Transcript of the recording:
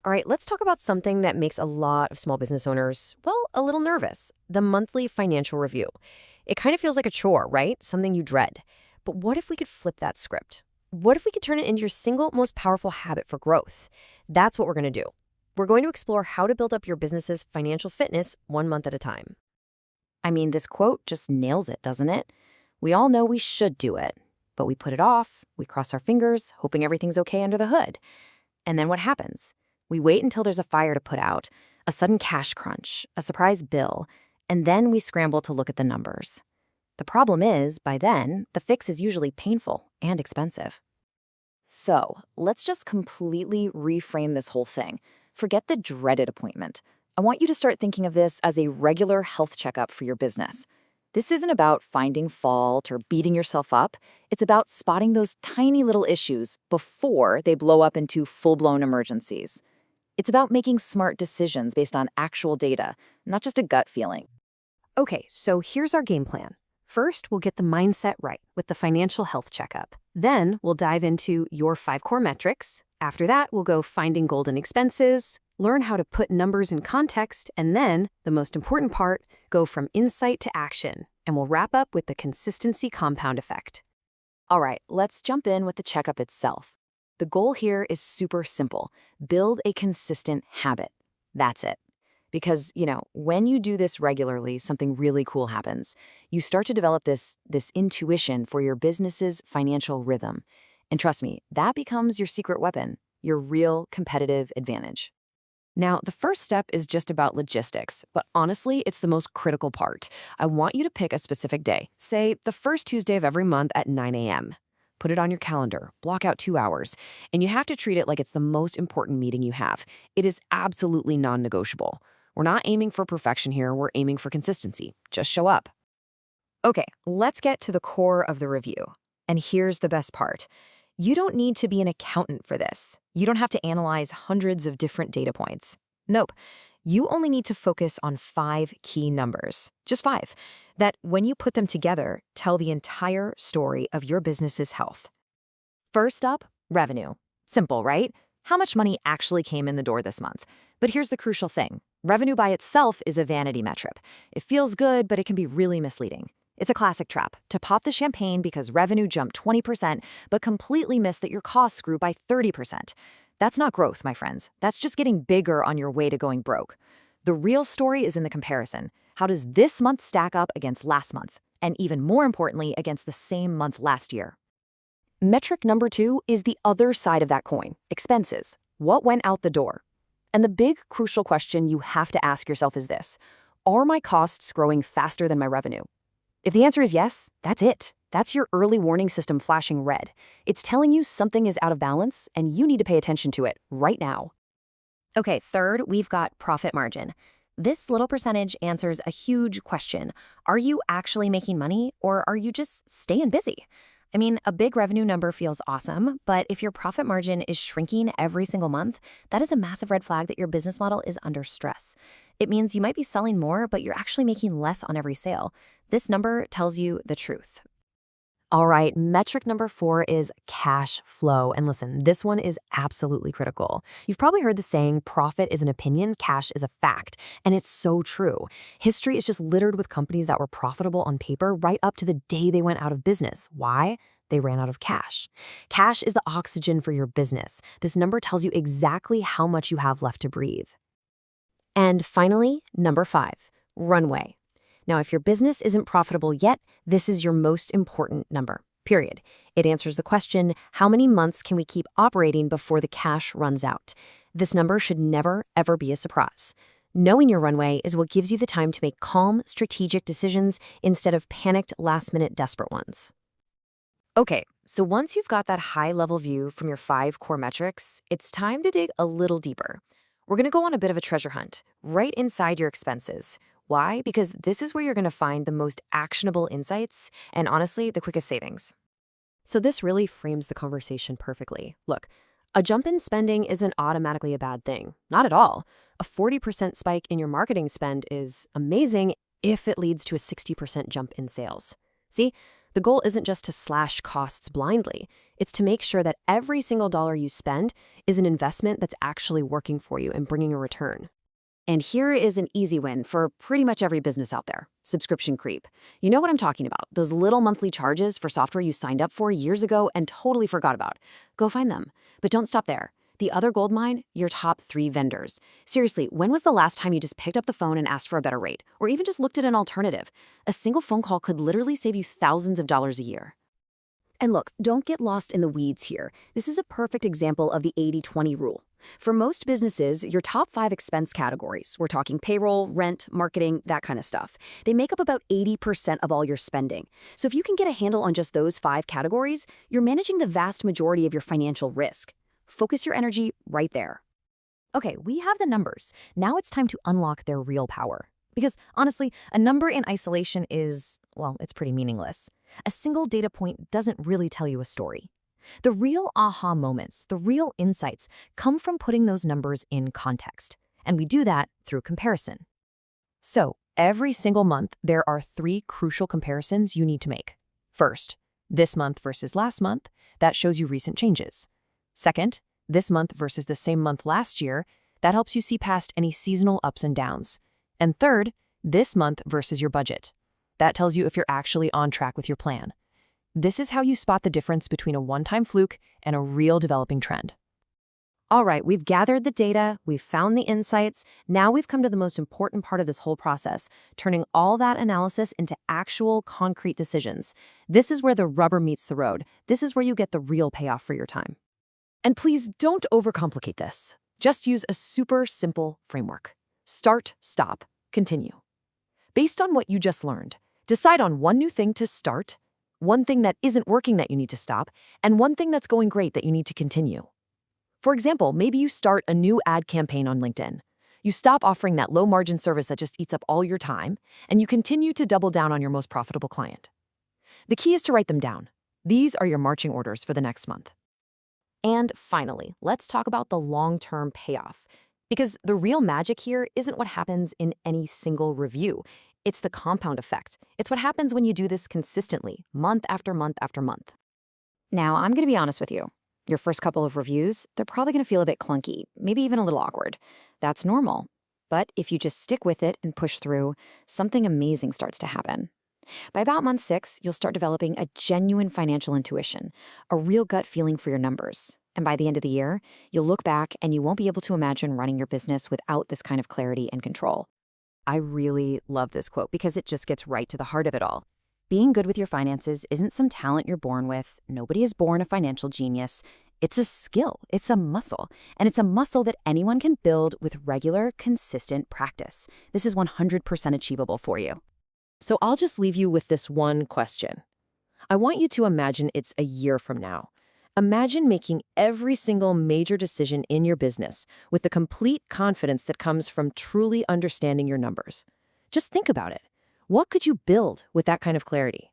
All right, let's talk about something that makes a lot of small business owners, well, a little nervous: the monthly financial review. It kind of feels like a chore, right? Something you dread. But what if we could flip that script? What if we could turn it into your single most powerful habit for growth? That's what we're going to do. We're going to explore how to build up your business's financial fitness 1 month at a time. I mean, this quote just nails it, doesn't it? We all know we should do it, but we put it off, we cross our fingers, hoping everything's okay under the hood. And then what happens? We wait until there's a fire to put out, a sudden cash crunch, a surprise bill, and then we scramble to look at the numbers. The problem is, by then, the fix is usually painful and expensive. So, let's just completely reframe this whole thing. Forget the dreaded appointment. I want you to start thinking of this as a regular health checkup for your business. This isn't about finding fault or beating yourself up. It's about spotting those tiny little issues before they blow up into full-blown emergencies. It's about making smart decisions based on actual data, not just a gut feeling. Okay, so here's our game plan. First, we'll get the mindset right with the financial health checkup. Then, we'll dive into your 5 core metrics. After that, we'll go finding golden expenses, learn how to put numbers in context, and then, the most important part, go from insight to action. And we'll wrap up with the consistency compound effect. All right, let's jump in with the checkup itself. The goal here is super simple. Build a consistent habit. That's it. Because, when you do this regularly, something really cool happens. You start to develop this intuition for your business's financial rhythm. And trust me, that becomes your secret weapon, your real competitive advantage. Now, the first step is just about logistics, but honestly, it's the most critical part. I want you to pick a specific day, say the first Tuesday of every month at 9 a.m. Put it on your calendar, block out 2 hours, and you have to treat it like it's the most important meeting you have. It is absolutely non-negotiable. We're not aiming for perfection here, we're aiming for consistency. Just show up. Okay, let's get to the core of the review. And here's the best part. You don't need to be an accountant for this. You don't have to analyze hundreds of different data points. Nope. You only need to focus on 5 key numbers, just 5, that when you put them together, tell the entire story of your business's health. First up, revenue. Simple, right? How much money actually came in the door this month? But here's the crucial thing. Revenue by itself is a vanity metric. It feels good, but it can be really misleading. It's a classic trap to pop the champagne because revenue jumped 20%, but completely miss that your costs grew by 30%. That's not growth, my friends. That's just getting bigger on your way to going broke. The real story is in the comparison. How does this month stack up against last month? And even more importantly, against the same month last year? Metric number 2 is the other side of that coin, expenses. What went out the door? And the big, crucial question you have to ask yourself is this: are my costs growing faster than my revenue? If the answer is yes, that's it. That's your early warning system flashing red. It's telling you something is out of balance, and you need to pay attention to it right now. Okay, third, we've got profit margin. This little percentage answers a huge question. Are you actually making money, or are you just staying busy? I mean, a big revenue number feels awesome, but if your profit margin is shrinking every single month, that is a massive red flag that your business model is under stress. It means you might be selling more, but you're actually making less on every sale. This number tells you the truth. All right, metric number 4 is cash flow. And listen, this one is absolutely critical. You've probably heard the saying, profit is an opinion, cash is a fact. And it's so true. History is just littered with companies that were profitable on paper right up to the day they went out of business. Why? They ran out of cash. Cash is the oxygen for your business. This number tells you exactly how much you have left to breathe. And finally, number 5, runway. Now, if your business isn't profitable yet, this is your most important number, period. It answers the question, how many months can we keep operating before the cash runs out? This number should never, ever be a surprise. Knowing your runway is what gives you the time to make calm, strategic decisions instead of panicked, last-minute, desperate ones. Okay, so once you've got that high-level view from your 5 core metrics, it's time to dig a little deeper. We're going to go on a bit of a treasure hunt, right inside your expenses. Why? Because this is where you're going to find the most actionable insights and, honestly, the quickest savings. So this really frames the conversation perfectly. Look, a jump in spending isn't automatically a bad thing. Not at all. A 40% spike in your marketing spend is amazing if it leads to a 60% jump in sales. See, The goal isn't just to slash costs blindly. It's to make sure that every single dollar you spend is an investment that's actually working for you and bringing a return. And here is an easy win for pretty much every business out there: subscription creep. You know what I'm talking about, those little monthly charges for software you signed up for years ago and totally forgot about. Go find them. But don't stop there. The other gold mine, your top 3 vendors. Seriously, when was the last time you just picked up the phone and asked for a better rate? Or even just looked at an alternative? A single phone call could literally save you thousands of dollars a year. And look, don't get lost in the weeds here. This is a perfect example of the 80-20 rule. For most businesses, your top 5 expense categories, we're talking payroll, rent, marketing, that kind of stuff, they make up about 80% of all your spending. So if you can get a handle on just those 5 categories, you're managing the vast majority of your financial risk. Focus your energy right there. Okay, we have the numbers. Now it's time to unlock their real power. Because honestly, a number in isolation is, well, it's pretty meaningless. A single data point doesn't really tell you a story. The real aha moments, the real insights, come from putting those numbers in context. And we do that through comparison. So, every single month, there are 3 crucial comparisons you need to make. First, this month versus last month. That shows you recent changes. Second, this month versus the same month last year. That helps you see past any seasonal ups and downs. And third, this month versus your budget. That tells you if you're actually on track with your plan. This is how you spot the difference between a one-time fluke and a real developing trend. All right, we've gathered the data, we've found the insights. Now we've come to the most important part of this whole process, turning all that analysis into actual concrete decisions. This is where the rubber meets the road. This is where you get the real payoff for your time. And please don't overcomplicate this. Just use a super simple framework. Start, stop, continue. Based on what you just learned, decide on one new thing to start, one thing that isn't working that you need to stop, and one thing that's going great that you need to continue. For example, maybe you start a new ad campaign on LinkedIn. You stop offering that low-margin service that just eats up all your time, and you continue to double down on your most profitable client. The key is to write them down. These are your marching orders for the next month. And finally, let's talk about the long-term payoff. Because the real magic here isn't what happens in any single review. It's the compound effect. It's what happens when you do this consistently, month after month after month. Now, I'm going to be honest with you. Your first couple of reviews, they're probably going to feel a bit clunky, maybe even a little awkward. That's normal. But if you just stick with it and push through, something amazing starts to happen. By about month 6, you'll start developing a genuine financial intuition, a real gut feeling for your numbers. And by the end of the year, you'll look back and you won't be able to imagine running your business without this kind of clarity and control. I really love this quote because it just gets right to the heart of it all. Being good with your finances isn't some talent you're born with. Nobody is born a financial genius. It's a skill, it's a muscle, and it's a muscle that anyone can build with regular, consistent practice. This is 100% achievable for you. So I'll just leave you with this one question. I want you to imagine it's a year from now. Imagine making every single major decision in your business with the complete confidence that comes from truly understanding your numbers. Just think about it. What could you build with that kind of clarity?